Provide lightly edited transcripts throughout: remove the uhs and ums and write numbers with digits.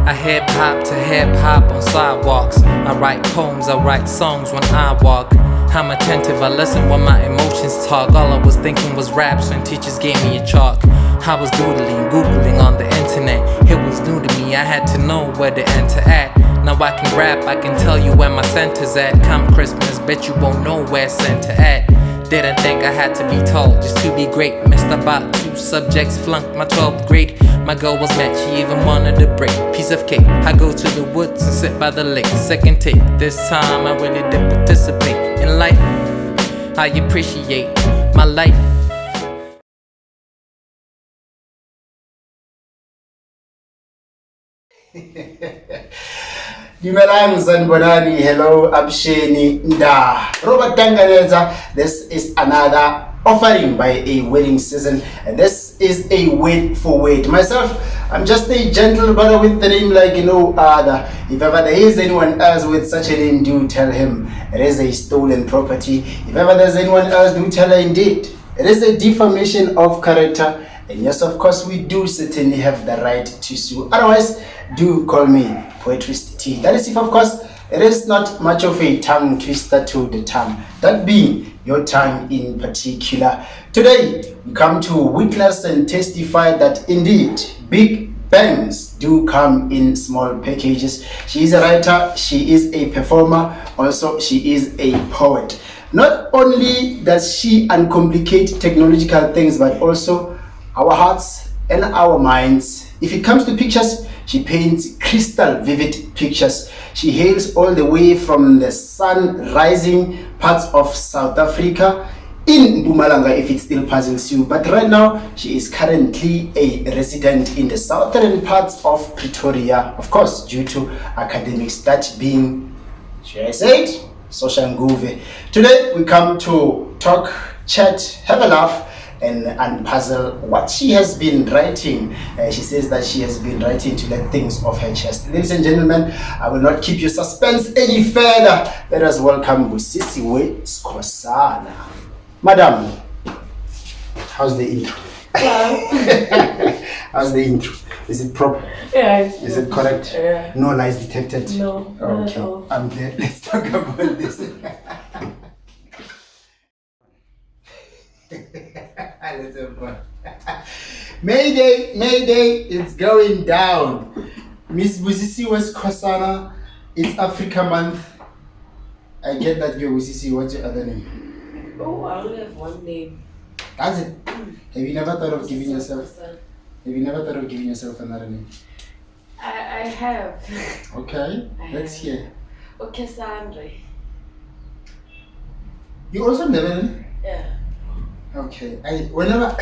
I hip hop to hip hop on sidewalks. I write poems, I write songs when I walk. I'm attentive, I listen when my emotions talk. All I was thinking was raps when teachers gave me a chalk. I was doodling, googling on the internet. It was new to me, I had to know where to enter at. Now I can rap, I can tell you where my center's at. Come Christmas, bet you won't know where center at. Didn't think I had to be told just to be great. Missed about 2 subjects, flunked my 12th grade. My goal was met, she even wanted a break. Piece of cake, I go to the woods and sit by the lake. Second take, this time I really did participate in life. I appreciate my life. Dumelang Zanbonani, hello Absheni Nda. Robert Tanganeza, this is another offering by a wedding season, and this is a Word4Word. Myself, I'm just a gentle brother with the name like no other. If ever there is anyone else with such a name, do tell him it is a stolen property. If ever there's anyone else, do tell her indeed it is a defamation of character. And yes, of course, we do certainly have the right to sue. Otherwise, do call me Poetrist T. That is if, of course, it is not much of a tongue twister to the tongue, that being your tongue in particular. Today, we come to witness and testify that indeed, big bangs do come in small packages. She is a writer, she is a performer, also she is a poet. Not only does she uncomplicate technological things, but also our hearts and our minds. If it comes to pictures, she paints crystal vivid pictures. She hails all the way from the sun rising parts of South Africa in Mpumalanga, if it still puzzles you. But right now, she is currently a resident in the southern parts of Pretoria, of course, due to academics, that being, should I say it, Soshanguve. Today, we come to talk, chat, have a laugh, and unpuzzle what she has been writing. She says that she has been writing to let things off her chest. Ladies and gentlemen, I will not keep you suspense any further. Let us welcome Busi Skosana. Madam, how's the intro? How's the intro? Is it proper? Yeah. Is it correct? Yeah. No lies detected? No. Okay. I'm glad. Let's talk about this. Let's have fun. Mayday, it's going down. Miss Busi Skosana, it's Africa month. I get that you're Busi. What's your other name? Oh, I only have one name. That's it. Have you never thought of giving yourself? Skosana. Have you never thought of giving yourself another name? I have. Okay, let's hear. Okay, Sandra. You also never. Yeah. Okay. Whenever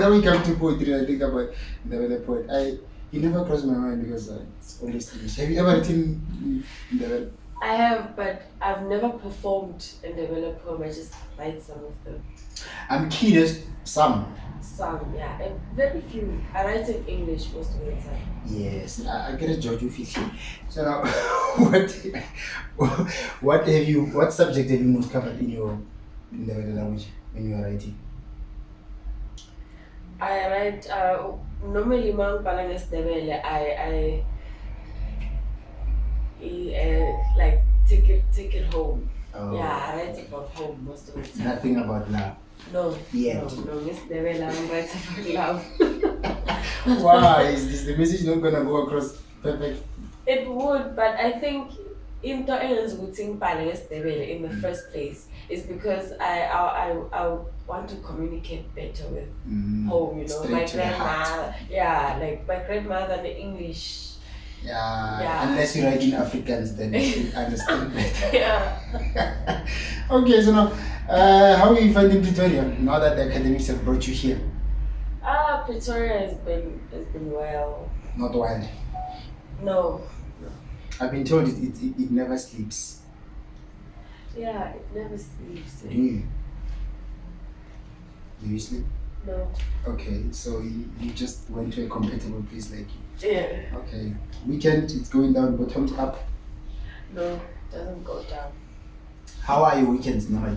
we come to poetry, I think about the poet. You never crossed my mind because it's always English. Have you ever written in the? I have, but I've never performed and developed poem. I just write some of them. I'm keenest some. Some, yeah, and very few. I write in English most of the time. Yes, I get a George Ufiti. So now, what subject have you most covered in the language when you are writing? I write normally mang palang Esdebele. I like take it home. Oh. Yeah, I write about home most of the time. Nothing about love. No. Yet. No, Miss Devela, I'm writing about love. Why is the message not gonna go across perfect? It would, but I think into English would sing Palang Esdebele in the first place is because I want to communicate better with home, you know. Straight My to the heart. grandmother, yeah, like my grandmother in English. Yeah, unless you write in Afrikaans, then you understand better. Yeah. Okay, so now, how are you finding Pretoria now that the academics have brought you here? Pretoria has been well. Not wild. No. I've been told it never sleeps. Yeah, it never sleeps. Do you? Do you sleep? No. Okay, so you just went to a compatible place like you. Yeah. Okay. Weekend, it's going down, bottoms up. No, it doesn't go down. How are your weekends now?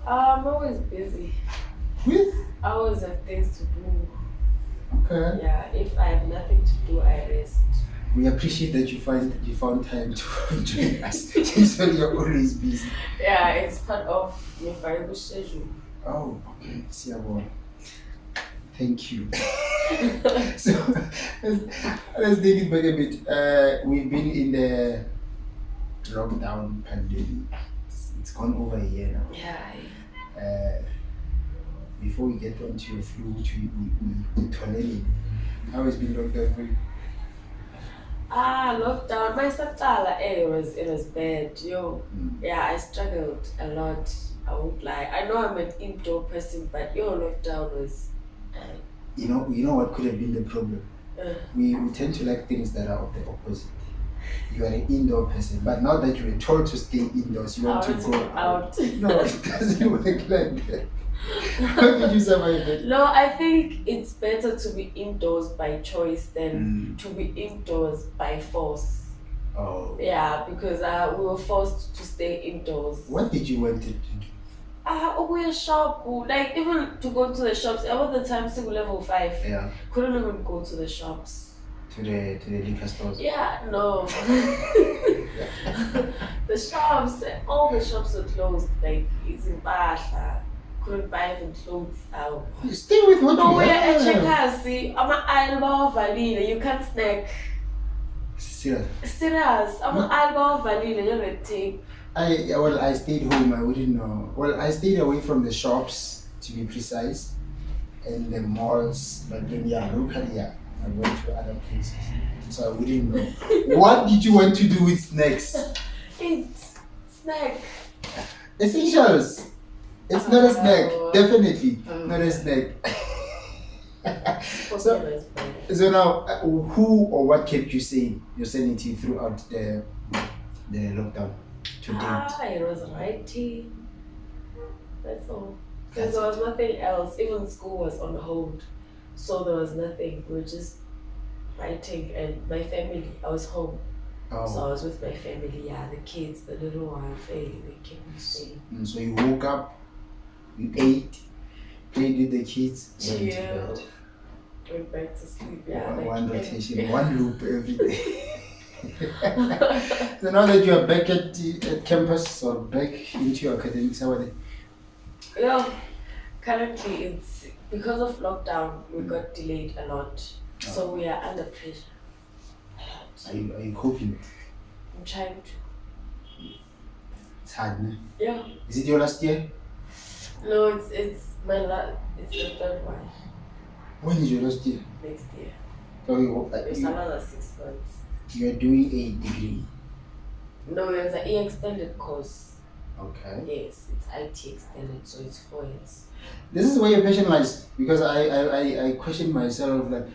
I'm always busy. With? I always have things to do. Okay. Yeah, if I have nothing to do, I rest. We appreciate that you found time to join us. Since when you're always busy. Yeah, it's part of my variable schedule. Oh, okay. Thank you. So let's take it back a bit. We've been in the lockdown pandemic. It's gone over a year now. Yeah. Before we get onto your flu, which we tolerate, how has been lockdown for you? Lockdown. My satala, it was bad. Yeah, I struggled a lot. I won't lie. I know I'm an indoor person, but lockdown was. You know what could have been the problem? Uh, We tend to like things that are of the opposite. You are an indoor person, but now that you were told to stay indoors, you want to go out. No, it doesn't work like that. How did you survive it? No, I think it's better to be indoors by choice than to be indoors by force. Oh. Yeah, because we were forced to stay indoors. What did you want to do? We shop, like even to go to the shops. All the time, single level 5. Yeah. Couldn't even go to the shops. To the liquor stores. Yeah, no. The shops, all the shops were closed. Like it's in Bahla. Couldn't buy even clothes out. Stay with what No, you we're at have. Checkers. See, I'm an elbow vanilla. You can't snack. Serious. I'm an elbow vanilla. You're a tape. I stayed home. I wouldn't know. Well, I stayed away from the shops, to be precise, and the malls. But then, locally, I went to other places, so I wouldn't know. What did you want to do with snacks? Eat. Snack. Essentials. It's not a snack. Oh. Definitely not a snack. So now, who or what kept you sane, your sanity throughout the lockdown to date? It was writing. That's all. Because there was nothing else. Even school was on hold. So there was nothing. We were just writing, and my family, I was home. Oh. So I was with my family, the kids, the little ones, they kept me sane. So you woke up, you ate, played with the kids, went to bed. Went back to sleep, One rotation, one loop every day. So now that you are back at campus or back into your academics, how are they? Currently it's because of lockdown, we got delayed a lot. So we are under pressure. Are you coping? I'm trying to. It's hard, no? Yeah. Is it your last year? No, it's my it's the third one. When is your last year? Next year. So It's another 6 months. you are doing a degree. No, it's an extended course. Okay. Yes, it's IT extended, so it's 4 years. This is where your passion lies, because I question myself, like,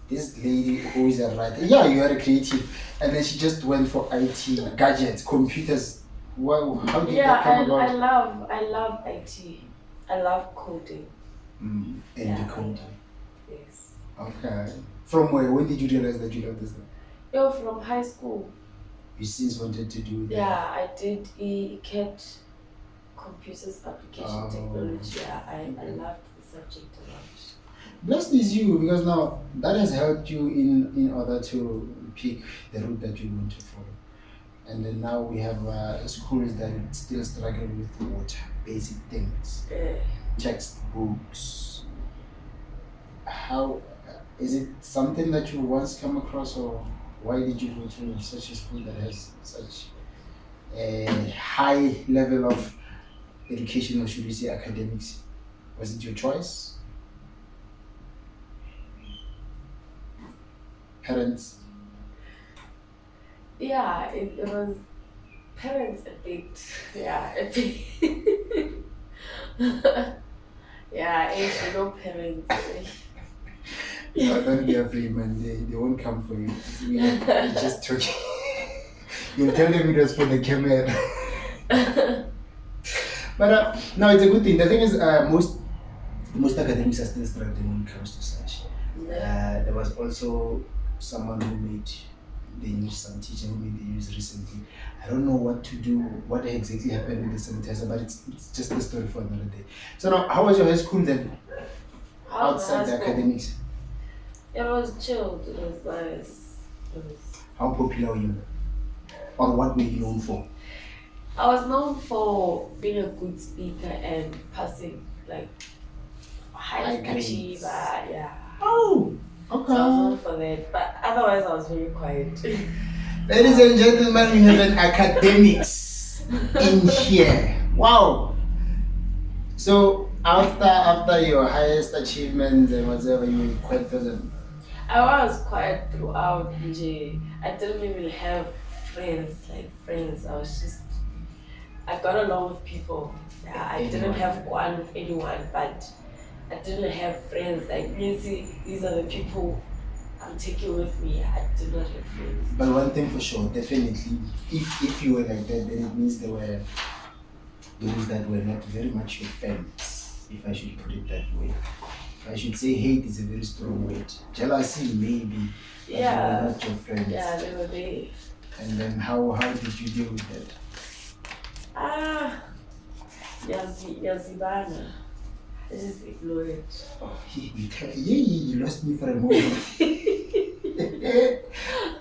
this lady who is a writer, you are a creative, and then she just went for IT, gadgets, computers. Wow, how did that come about? I love IT. I love coding. And decoding. Yes. Okay. From where? When did you realize that you love this? From high school. You since wanted to do that? Yeah, I did ECAT, computers application technology. I loved the subject a lot. Blessed is you, because now that has helped you in order to pick the route that you want to follow. And then now we have schools that still struggle with what basic things, textbooks. How is it something that you once come across, or why did you go to such a school that has such a high level of education, or should we say academics? Was it your choice? Parents? Yeah, it was parents a bit. Yeah, a bit. Yeah, parents. No, don't be afraid, man. They won't come for you. We're just talking. You'll tell them it was for the camera. But no, it's a good thing. The thing is, most academics are still struggling when it comes to such. There was also someone who made the news, some teacher who made the news recently. I don't know what to do, what exactly happened with the sanitizer, but it's just a story for another day. So now, how was your high school then? Outside the academics? It was chilled. It was nice. It was... How popular were you? Or what were you known for? I was known for being a good speaker and passing like high grades. achiever. Yeah. Oh, So I was okay. known for that. But otherwise, I was very quiet. Ladies and gentlemen, we have an academics in here. Wow. So after your highest achievements and whatever, you were quite pleasant. I was quiet throughout. I didn't even have friends. I was just. I got along with people. Yeah, I didn't have one with anyone, but I didn't have friends. Like, these are the people I'm taking with me. I did not have friends. But one thing for sure, definitely, if you were like that, then it means there were those that were not very much your friends, if I should put it that way. I should say hate is a very strong word. Jealousy maybe, but they were not your friends. Yeah, they were there. And then how did you deal with that? Yazibana. I just ignore it. Oh, you lost me for a moment.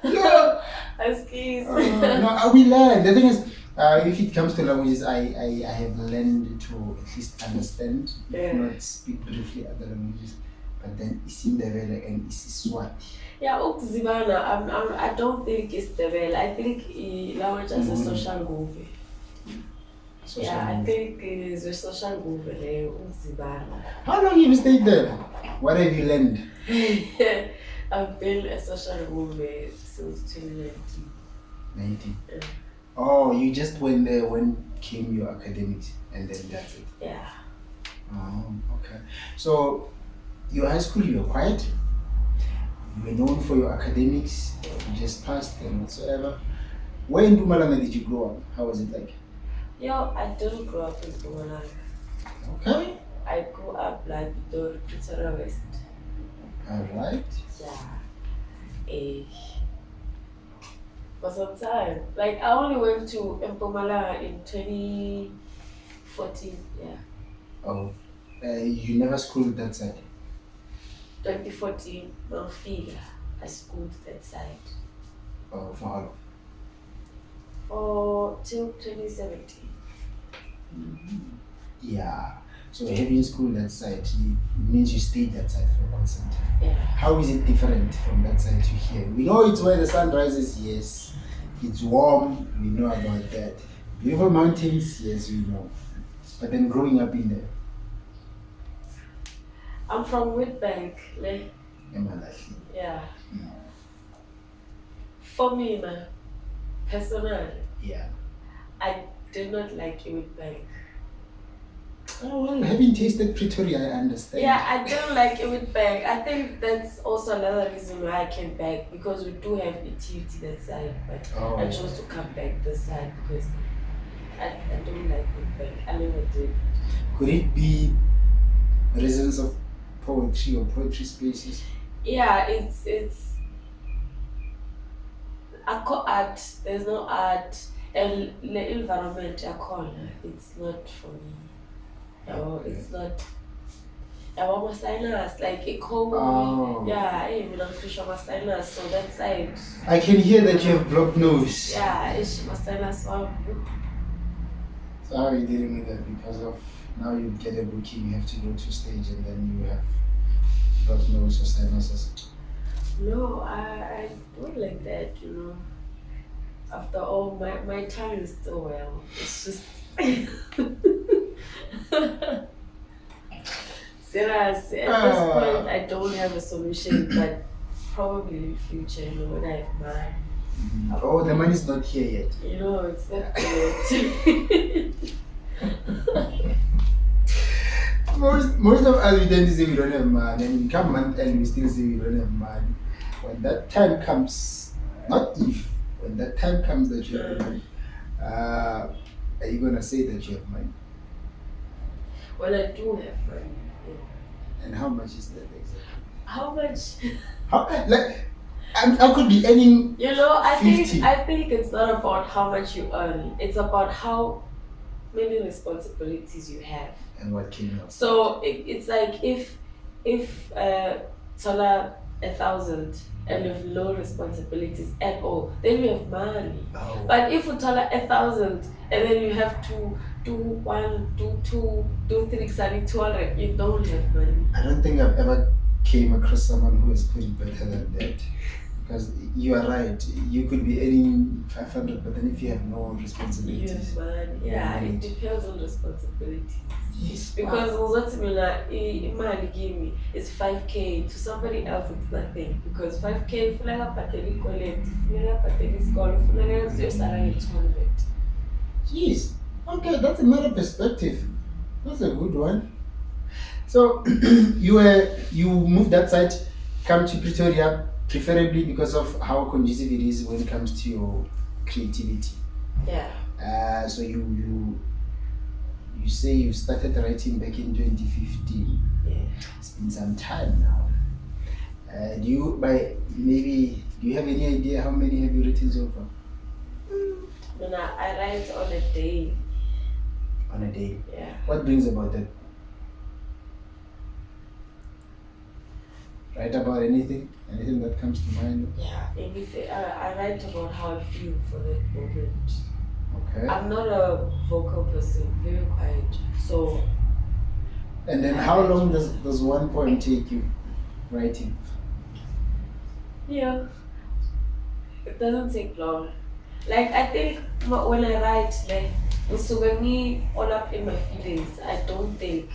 No. Excuse. No, we learn. The thing is, if it comes to languages, I have learned to at least understand, if not speak briefly other languages. But then isiNdebele and isiSwati. Yeah, Ukzibana, I don't think it's Ndebele. I think language as a social group. I think it's a social group, Ukzibana. How long have you stayed there? What have you learned? I've been a social group since 2019. 19. Yeah. Oh, you just went there when came your academics and then that's it? Yeah. Oh, okay. So, your high school, you were quiet? You were known for your academics? You just passed and whatsoever? Where in Mpumalanga did you grow up? How was it like? Yo, I didn't grow up in Mpumalanga. Okay. I grew up like the Pretoria West. Alright. Yeah. For some time. Like, I only went to Mpumalanga in 2014. Yeah. Oh. You never schooled that side? 2014, Malfiga. I schooled that side. Oh, for how long? Till 2017. Mm-hmm. Yeah. So having schooled that side, it means you stayed that side for quite some time. Yeah. How is it different from that side to here? We know it's where the sun rises, yes. It's warm, we know about that. Beautiful mountains, yes, we know. But then growing up in there. I'm from Witbank, like. Yeah. Mm. For me, personally, Yeah. I did not like Witbank. Oh, well, having tasted Pretoria, I understand. Yeah, I don't like Witbank. I think that's also another reason why I came back, because we do have activity that side, but I chose to come back this side because I don't like Witbank. I never did. Could it be reasons of poetry or poetry spaces? Yeah, it's I call art. There's no art, and the environment I call it's not for me. No, it's not. I want my sinus, like it cold. Yeah, even I'm pushing my sinus, so that side. I can hear that you have blocked nose. Yeah, it's my sinus. So how are you dealing with that? Because of now you get a booking, you have to go to stage, and then you have blocked nose or sinuses. No, I don't like that, After all, my tongue is still well. It's just serious. At this point, I don't have a solution, but probably in the future, when I have money. Oh, the money's not here yet. It's not yet. Most of us we tend to say we don't have money, and we come month and we still say we don't have money. When that time comes, when that time comes that you have money, are you gonna say that you have money? Well, I do have money. Yeah. And how much is that exactly? How much? I could be earning. I think it's not about how much you earn. It's about how many responsibilities you have. And what came up. So it's like if Tola 1,000 and you have no responsibilities at all, then you have money. Oh. But if you tell 1,000 and then you have to do 1, do 2, do 3, 200, you don't have money. I don't think I've ever came across someone who has put it better than that. Because you are right, you could be earning 500, but then if you have no You responsibilities. have money. Yeah, it depends on responsibility. Yes. Because what's money give me is 5K. To somebody else, it's nothing. Because 5K, funeka pateli collect, funeka pateli school, funeka your salary 200. Jeez. Okay, that's another perspective. That's a good one. So you moved that side, come to Pretoria, preferably because of how conducive it is when it comes to your creativity. Yeah. So you say you started writing back in 2015. Yeah. It's been some time now. Do you have any idea how many have you written so far? I write on a day. On a day? Yeah. What brings about that? Write about anything that comes to mind? Yeah, anything. I write about how I feel for that moment. Okay. I'm not a vocal person, very quiet. So. And then how long does one poem take you writing? Yeah. It doesn't take long. Like, I think when I write, so when me all up in my feelings, I don't think,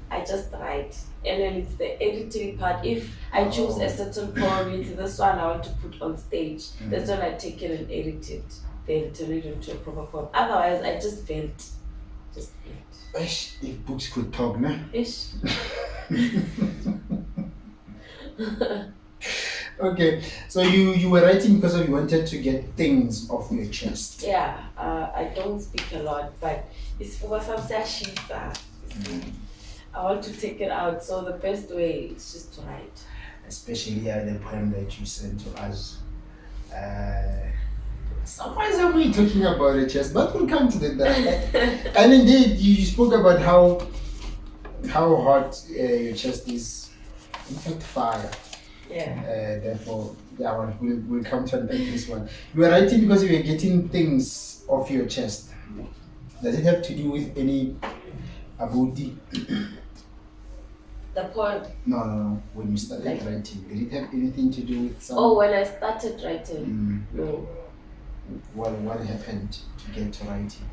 I just write. And then it's the editing part. If I choose a certain poem, it's this one I want to put on stage. That's when I take it and edit it, then turn it into a proper poem. Otherwise, I just vent. Just vent. Ish, if books could talk, nah? Ish. Okay, so you were writing because you wanted to get things off your chest. Yeah, I don't speak a lot, but it's for some sessions. I want to take it out, so the best way is just to write. Especially the poem that you sent to us. Sometimes I'm really talking about the chest, but we'll come to that. And indeed, you spoke about how hot your chest is. In fact, fire. Yeah. Therefore, we'll come to unpack this one. You were writing because you were getting things off your chest. Does it have to do with any abudi? The poem? No. When you started writing, did it have anything to do with some? Oh, when I started writing? No. What happened to get to writing?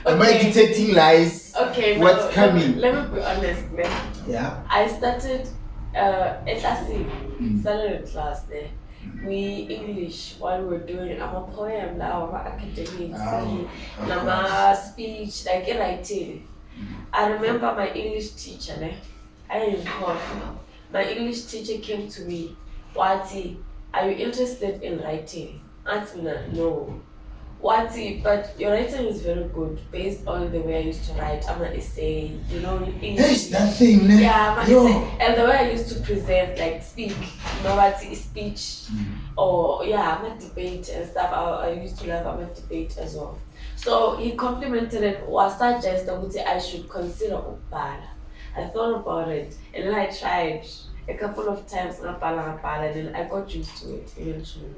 Am I detecting lies? Okay. What's coming? Let me be honest, man. Yeah. I started at started in class there. We English while we were doing I'm a poem now, I'm academics, I'm a speech, like writing. I remember my English teacher, I didn't call. My English teacher came to me, Wati, are you interested in writing? I said, no. Wati, but your writing is very good based on the way I used to write. I'm an essay, English. There's that thing, man. Yeah, I'm an essay. And the way I used to present, like speak, Wati, speech, or I'm a debate and stuff. I used to love, I'm a debate as well. So he complimented it, or suggested that I should consider Upala. I thought about it, and then I tried a couple of times, and then I got used to it eventually.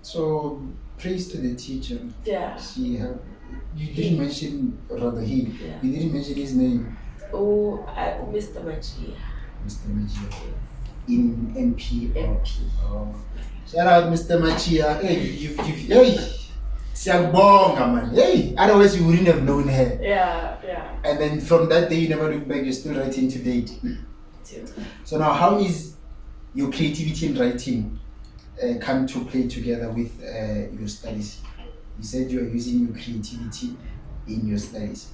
So, praise to the teacher. Yeah. You didn't mention, rather he. Yeah. You didn't mention his name. Oh, Mr. Machia. Mr. Machia. In MP. MP. Oh. Shout out Mr. Machia. Hey, Siagbonga, man. Hey, otherwise you wouldn't have known her. Yeah. And then from that day, you never look back, you're still writing to date. Too. So now, how is your creativity in writing come to play together with your studies? You said you are using your creativity in your studies.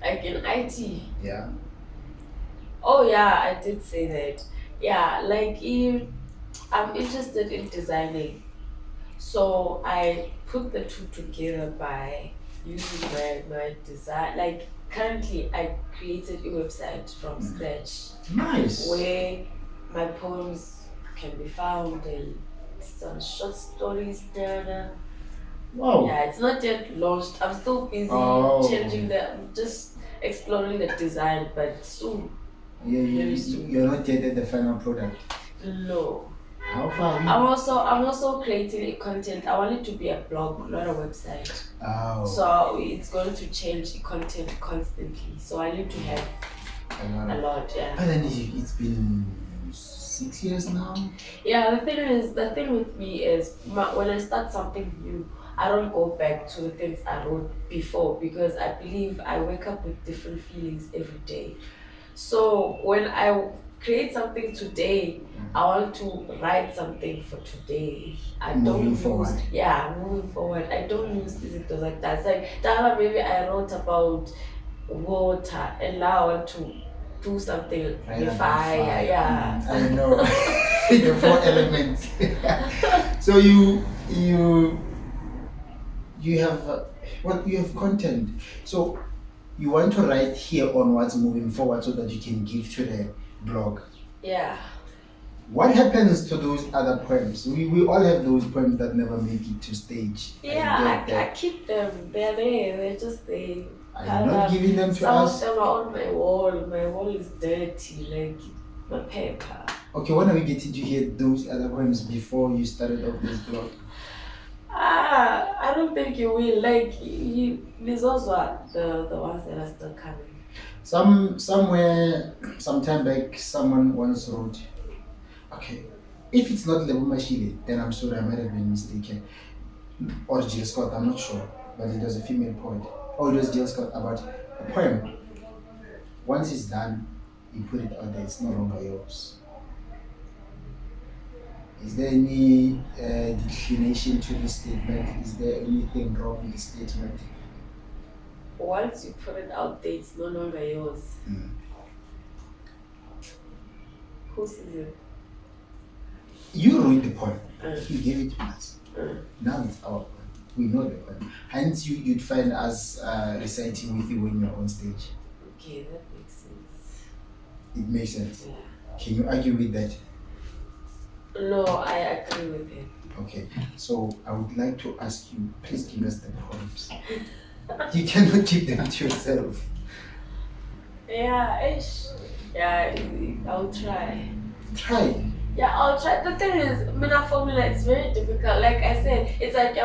Like in IT? Yeah. Oh yeah, I did say that. Yeah, like I'm interested in designing. So I put the two together by using my design. Like currently I created a website from scratch. Nice. Where my poems can be found and some short stories there. Wow. Yeah, it's not yet launched. I'm still busy changing just exploring the design, but soon. Very soon. You're not yet at the final product. No. How far are you? I'm also creating a content. I want it to be a blog, not a website. Oh. So it's going to change the content constantly. So I need to have a lot, yeah. And then it's been 6 years now. Yeah, the thing with me is when I start something new, I don't go back to the things I wrote before because I believe I wake up with different feelings every day. So when I create something today, I want to write something for today. Moving forward. Yeah, moving forward. I don't use things like that. It's like Dala, maybe I wrote about water and now I want to do something with fire. Yeah. I know. The 4 elements. So you have you have content. So you want to write here on what's moving forward so that you can give to the blog. Yeah. What happens to those other poems? We all have those poems that never make it to stage. Yeah, I keep them. They're there. They're just there. Are you not giving them to us? Some of them are on my wall. My wall is dirty, like my paper. Okay, when are we getting to hear those other poems before you started off this blog? I don't think you will. Like, these also are the ones that are still coming. Somewhere, sometime back, someone once wrote, okay, if it's not Lebo Mashile, then I'm sorry, I might have been mistaken. Or Jill Scott, I'm not sure, but it was a female poet. Or it was Jill Scott about a poem. Once it's done, you put it out there, it's no longer yours. Is there any declination to this statement? Is there anything wrong with the statement? Once you put it out there, it's no longer yours. Who sees it? You wrote the poem. You gave it to us. Now it's our poem. We know the poem. Hence, you'd find us reciting with you when you're on stage. Okay, that makes sense. It makes sense. Yeah. Can you argue with that? No, I agree with him. Okay, so I would like to ask you, please give us the poems. You cannot keep them to yourself. Yeah, I'll try. Try. Yeah, I'll try. The thing is, Mina formula is very difficult. Like I said, it's like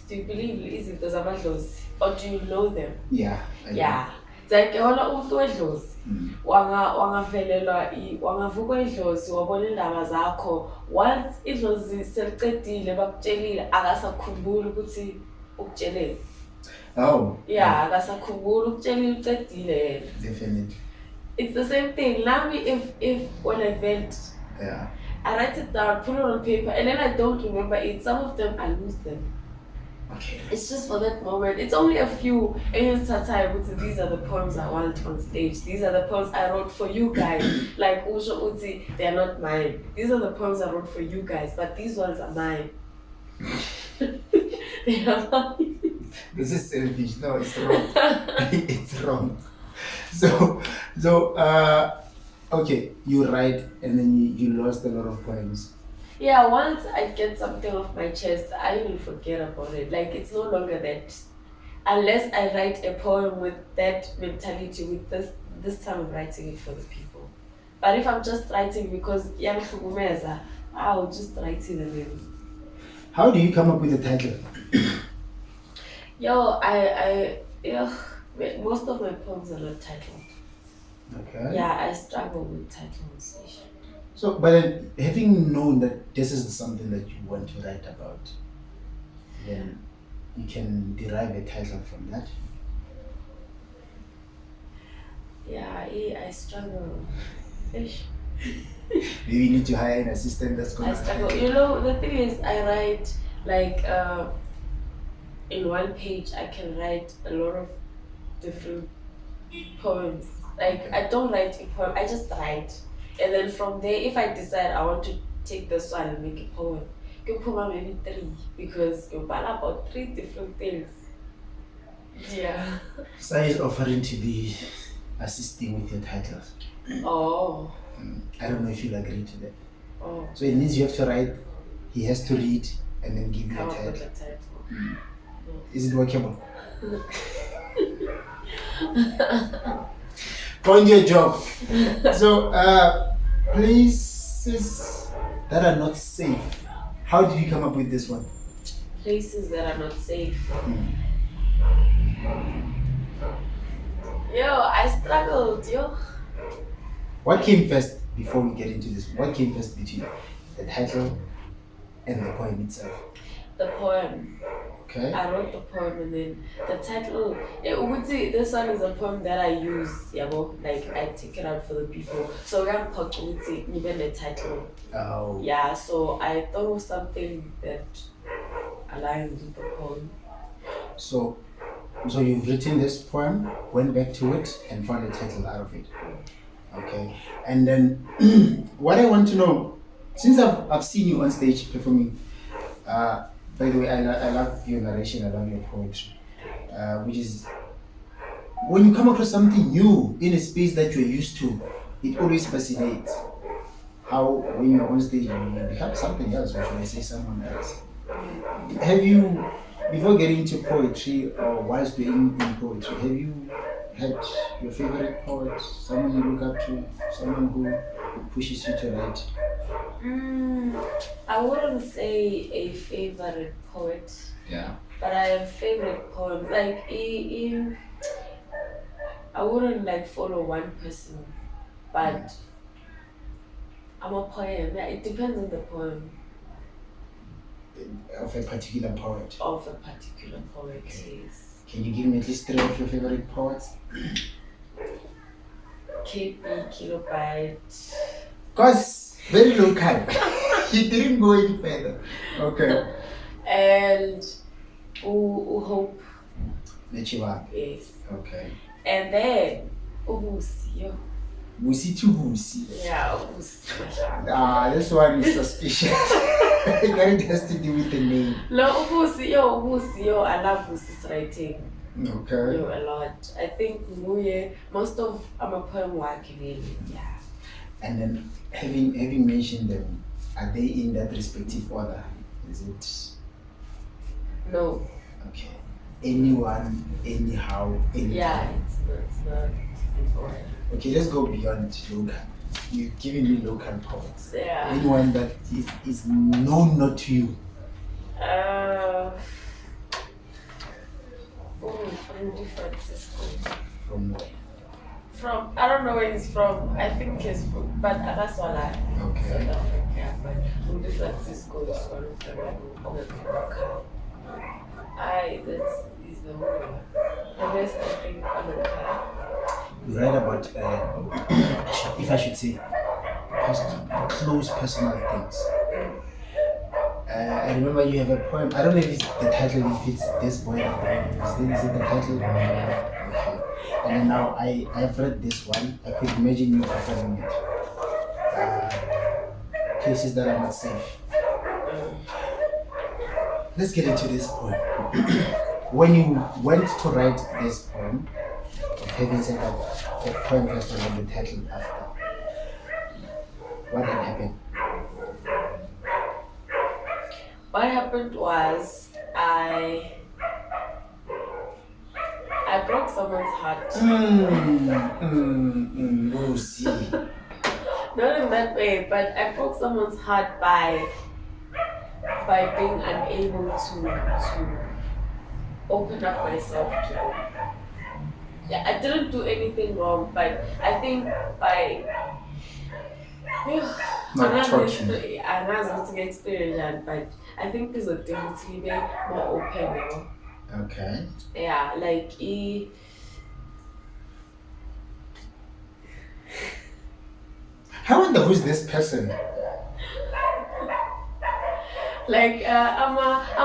do you believe is it those amadlozi or do you know them? Yeah. Yeah. It's like udlozi. Wangavuka idlozi wabona indaba zakho. Once idlozi seliqedile bakutshelile akasakhumbuli ukuthi ukutsheleni. Oh. Yeah, akasakhumbuli ukutshelile uqedile. Definitely. It's the same thing. Now if when I vent, yeah, I write it down, put it on paper, and then I don't remember it. Some of them I lose them. Okay. It's just for that moment. It's only a few. And these are the poems I want on stage. These are the poems I wrote for you guys. Like Usho Uzi, they're not mine. These are the poems I wrote for you guys, but these ones are mine. They are mine. This is selfish. No, it's wrong. It's wrong. So, okay, you write and then you lost a lot of poems. Yeah, once I get something off my chest, I will forget about it. Like, it's no longer that. Unless I write a poem with that mentality, with this time I'm writing it for the people. But if I'm just writing because I'll just write it and then. How do you come up with the title? Most of my poems are not titled. Okay. Yeah, I struggle with titles. So, but then, having known that this is something that you want to write about, then you can derive a title from that. Yeah, I struggle. Maybe you need to hire an assistant that's going to. I struggle. You know, the thing is, I write like in one page, I can write a lot of different poems. Like, I don't write a poem, I just write. And then from there, if I decide I want to take this one and make a poem, you poem maybe 3 because you bought about 3 different things. Yeah. Sai is offering to be assisting with your titles. Oh. I don't know if you'll agree to that. Oh. So it means you have to write he has to read and then give you Come a up with title. a title. Is it workable? On your job. So, places that are not safe. How did you come up with this one? Places that are not safe. Yo, I struggled, yo. What came first before we get into this? What came first between the title and the poem itself? The poem. Okay. I wrote the poem and then the title. This one is a poem that I use, like I take it out for the people. So we have even the title. Oh. Yeah, so I thought it was something that aligns with the poem. So you've written this poem, went back to it, and found a title out of it. Okay. And then what I want to know, since I've seen you on stage performing, by the way, I love your narration, I love your poetry, which is when you come across something new in a space that you're used to, it always fascinates. How when you're on stage you become something else, or should I say someone else? Have you, before getting into poetry or whilst doing in poetry, have you had your favorite poet, someone you look up to, someone who pushes you to write? I wouldn't say a favorite poet, Yeah. but I have favorite poems. Like, I wouldn't like follow one person, but I'm a poem. Yeah, it depends on the poem. Of a particular poet. Of a particular poet, yes. Can you give me at least 3 of your favorite poets? KP, Kilobyte. Cause very local. He didn't go any further. Okay. And Hope. Lechiwa. Yes. Okay. And then Busi. Busi to Busi. Yeah, Busi. This one is suspicious. It has to do with the name. No, Busi, I love Busi's writing. Okay. A lot. I think most of I'm a poem working really. Yeah. And then having mentioned them, are they in that respective order? Is it? No. Okay. Anyone, anyhow, anytime. Yeah, it's not important. Okay, let's go beyond local. You're giving me local poets. Yeah. Anyone that is known not to you. From different systems. From where? From I don't know where he's from. I think he's from, but that's what I. Okay. South Africa, but from different systems. That's is the whole one. The rest I think I'm okay. You write about, if I should say, close personal things. I remember you have a poem. I don't know if it's the title, if it's This Boy or Boy. Is it the title? Okay. And then now I've read this one. I could imagine you performing it. Places that are not safe. Let's get into this poem. When you went to write this poem, having said that the poem first and then the title after, what had happened? What happened was I broke someone's heart. Busi. Not in that way, but I broke someone's heart by being unable to open up myself to them. Yeah, I didn't do anything wrong, but I think by Not talking. I'm not to experience, but I think this will definitely be more open, Okay. Yeah, like I wonder who's this person? like I'm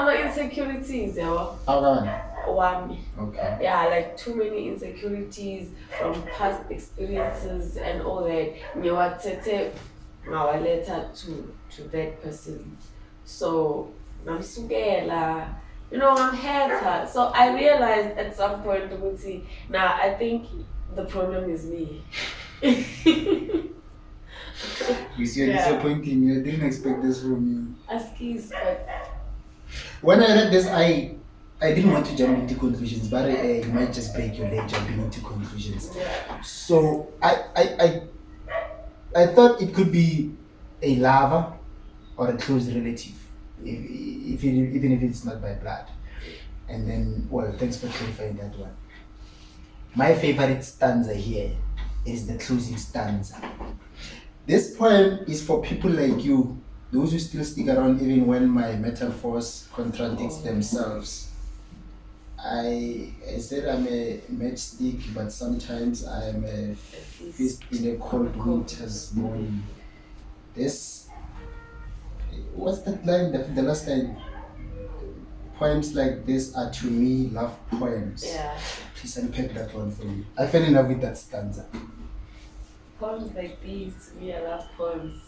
a insecurities, Wami. Okay. Yeah, like too many insecurities from past experiences and all that. Our letter to that person. So I'm sugela, I'm hater. So I realized at some point, now I think the problem is me. Because you're disappointing me. I didn't expect this from you. Askies, but When I read this, I didn't want to jump into conclusions, but I might just break your leg jumping into conclusions. So I thought it could be a lover or a close relative, even if it's not by blood. And then, well, thanks for clarifying that one. My favorite stanza here is the closing stanza. This poem is for people like you, those who still stick around even when my metaphors contradicts themselves. I said I'm a matchstick, but sometimes I'm a fist in a cold winter's morning. What's that line? The last line. Poems like this are to me love poems. yeah. Please unpack that one for me. I fell in love with that stanza. Poems like these, to me, I love poems.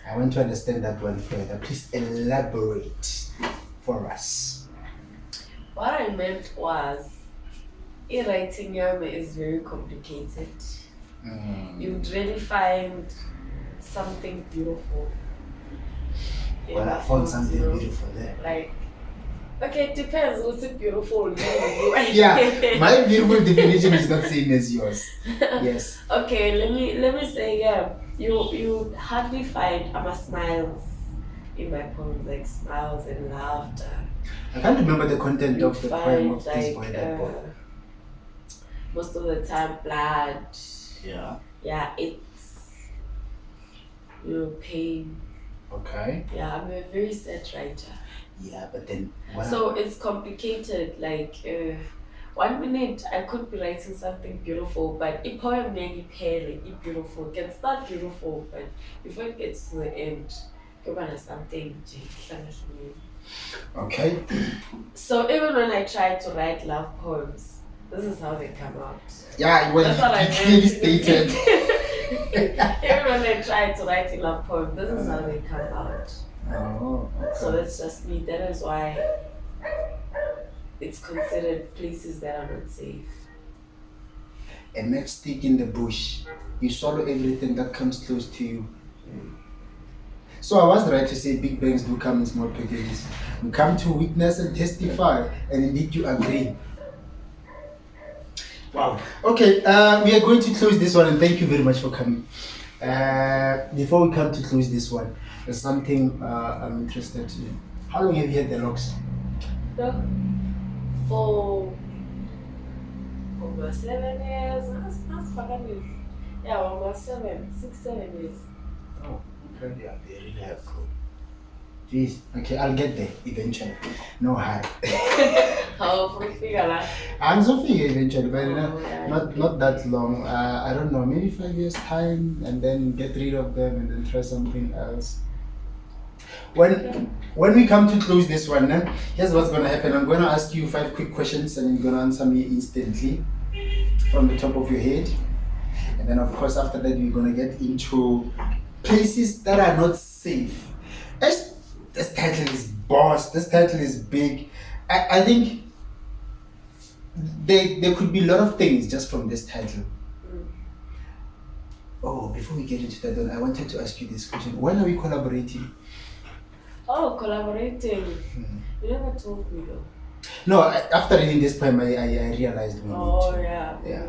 I want to understand that one further. Please elaborate for us. What I meant was, writing yama is very complicated. You'd really find something beautiful. Well, I found something beautiful there. Like, okay, it depends. What's it beautiful? Yeah, my beautiful definition is not same as yours. Yes. Okay, let me say, yeah, you hardly find smiles in my poems, like smiles and laughter. I can't remember the content You of the poem of find, this boy that boy. most of the time blood. Yeah. Yeah, it's pain. Okay. Yeah, I'm a very sad writer. Yeah, but then So it's complicated. Like 1 minute I could be writing something beautiful, but a poem maybe pale, beautiful. It can start beautiful, but before it gets to the end, you're gonna something. Okay. So even when I try to write love poems, this is how they come out. Yeah, well, That's what I you clearly stated. Even when I try to write a love poem, this is how they come out. Oh, okay. So that's just me. That is why it's considered places that are not safe. A matchstick in the bush. You swallow everything that comes close to you. So I was right to say big bangs do come in small packages. We come to witness and testify, and indeed you agree. Wow. Okay, we are going to close this one, and thank you very much for coming. Before we come to close this one, there's something I'm interested to. How long have you had the locks? For over 7 years. That's funny. Yeah, almost 6-7 years. Oh, okay. Yeah, they really have cool. Jeez. Okay, I'll get there eventually. No hurry. How for figure that? I'm so figure eventually, but yeah. not that long. I don't know, maybe 5 years time, and then get rid of them and then try something else. When we come to close this one, here's what's gonna happen. I'm gonna ask you 5 quick questions, and you're gonna answer me instantly from the top of your head. And then, of course, after that, we're gonna get into places that are not safe. This title is boss. This title is big. I think there could be a lot of things just from this title. Oh, before we get into that one, I wanted to ask you this question. When are we collaborating? Oh, collaborating. You never told me though. No, after reading this poem, I realized we need to. Yeah. Yeah.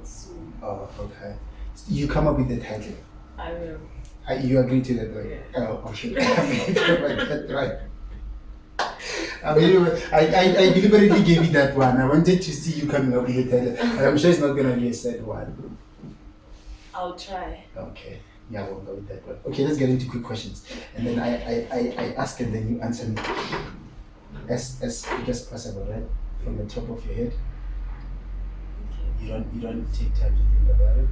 Soon. Oh, okay. You come up with the title. I will. You agree to that, right? Yeah. Oh, okay. That's right. I deliberately gave you that one. I wanted to see you coming up with the title. And I'm sure it's not going to be a sad one. I'll try. Okay. Yeah, we'll go with that one. Okay, let's get into quick questions. And then I ask and then you answer me as quick as possible, right? From the top of your head. Okay. You don't take time to think about it.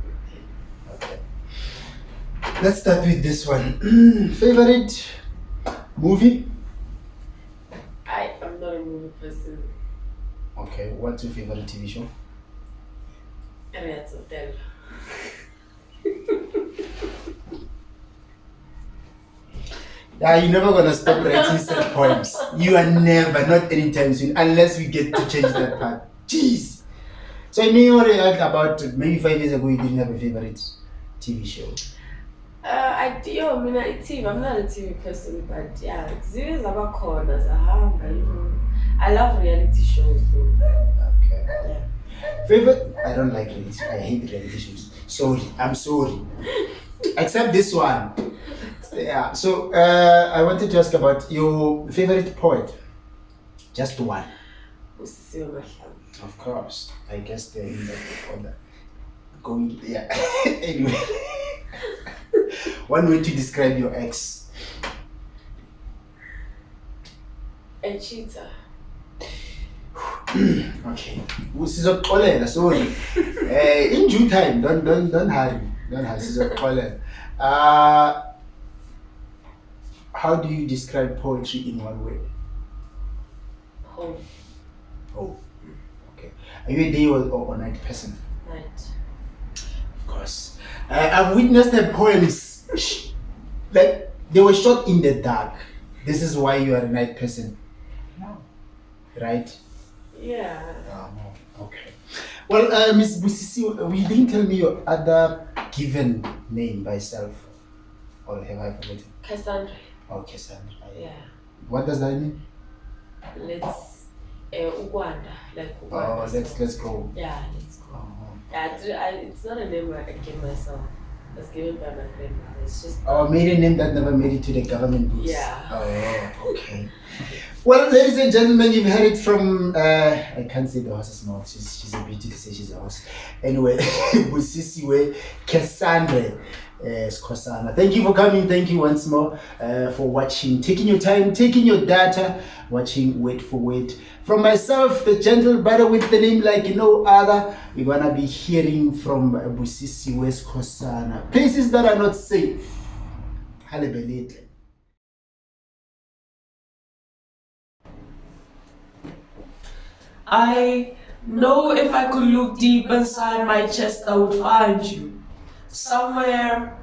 Okay. Let's start with this one. Favorite movie? I am not a movie person. Okay, what's your favorite TV show? Harriet's Hotel. You're never gonna stop writing sad poems. You are never, not anytime soon, unless we get to change that part. Jeez. So I knew already about maybe 5 years ago you didn't have a favorite TV show? I mean, I'm not a TV person, but yeah, series about corners. I love reality shows though. Okay. Yeah. Favorite? I don't like reality. I hate reality shows. Sorry, I'm sorry. Except this one. Yeah. So I wanted to ask about your favorite poet. Just one. Busi. Of course. I guess they're in the order. Going. Yeah. Anyway. One way to describe your ex. A cheater. Okay. Sizoxolela, sorry. In due time, don't hurry. Don't hurry. Sizoxolela. How do you describe poetry in one way? Home. Oh. Okay. Are you a day or night person? Night. Of course. I've witnessed the poems like they were shot in the dark. This is why you are a night person. No. Right? Yeah. Okay. Well, Miss Busi, you didn't tell me your other given name by self. Or have I forgotten? Cassandra. Oh, Cassandra. Yeah. What does that mean? Let's Uganda, like Uganda. Oh, let's go. Yeah, let's go. Oh. Yeah, it's not a name I gave myself. It's given by my friend. It's just. Oh, maiden name that never made it to the government books. Yeah. Oh, okay. Well, ladies and gentlemen, you've heard it from I can't say the horse's mouth. She's a beauty to say she's a horse. Anyway, Busisiwe Cassandra. Skosana. Thank you for coming. Thank you once more for watching, taking your time, taking your data, watching Word4Word. From myself, the gentle brother with the name like no other, we're gonna be hearing from Busisiwe Skosana. Places that are not safe. Halebelete. I know if I could look deep inside my chest, I would find you. Somewhere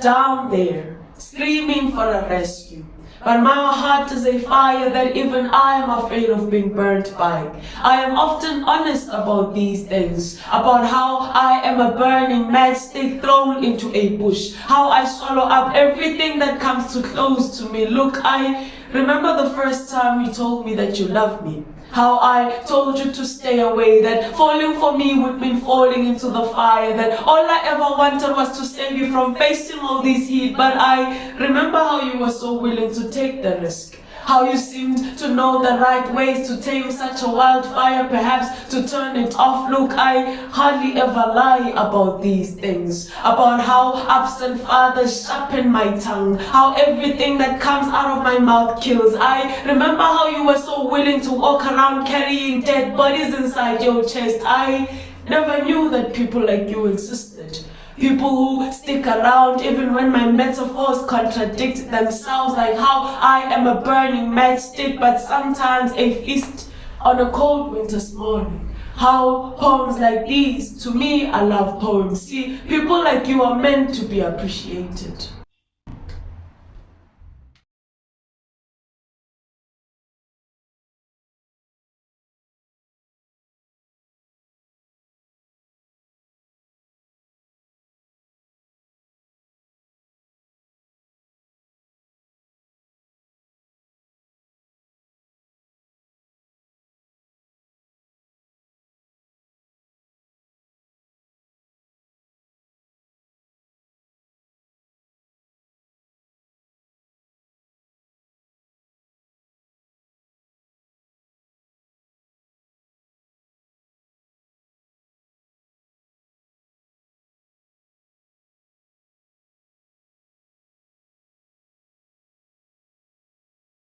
down there, screaming for a rescue. But my heart is a fire that even I am afraid of being burnt by. I am often honest about these things, about how I am a burning matchstick thrown into a bush, how I swallow up everything that comes too close to me. Look, I remember the first time you told me that you loved me. How I told you to stay away, that falling for me would mean falling into the fire, that all I ever wanted was to save you from facing all this heat. But I remember how you were so willing to take the risk, how you seemed to know the right ways to tame such a wildfire, perhaps to turn it off. Look, I hardly ever lie about these things, about how absent fathers sharpen my tongue, how everything that comes out of my mouth kills. I remember how you were so willing to walk around carrying dead bodies inside your chest. I never knew that people like you existed. People who stick around even when my metaphors contradict themselves, like how I am a burning matchstick but sometimes a feast on a cold winter's morning. How poems like these, to me, are love poems. See, people like you are meant to be appreciated.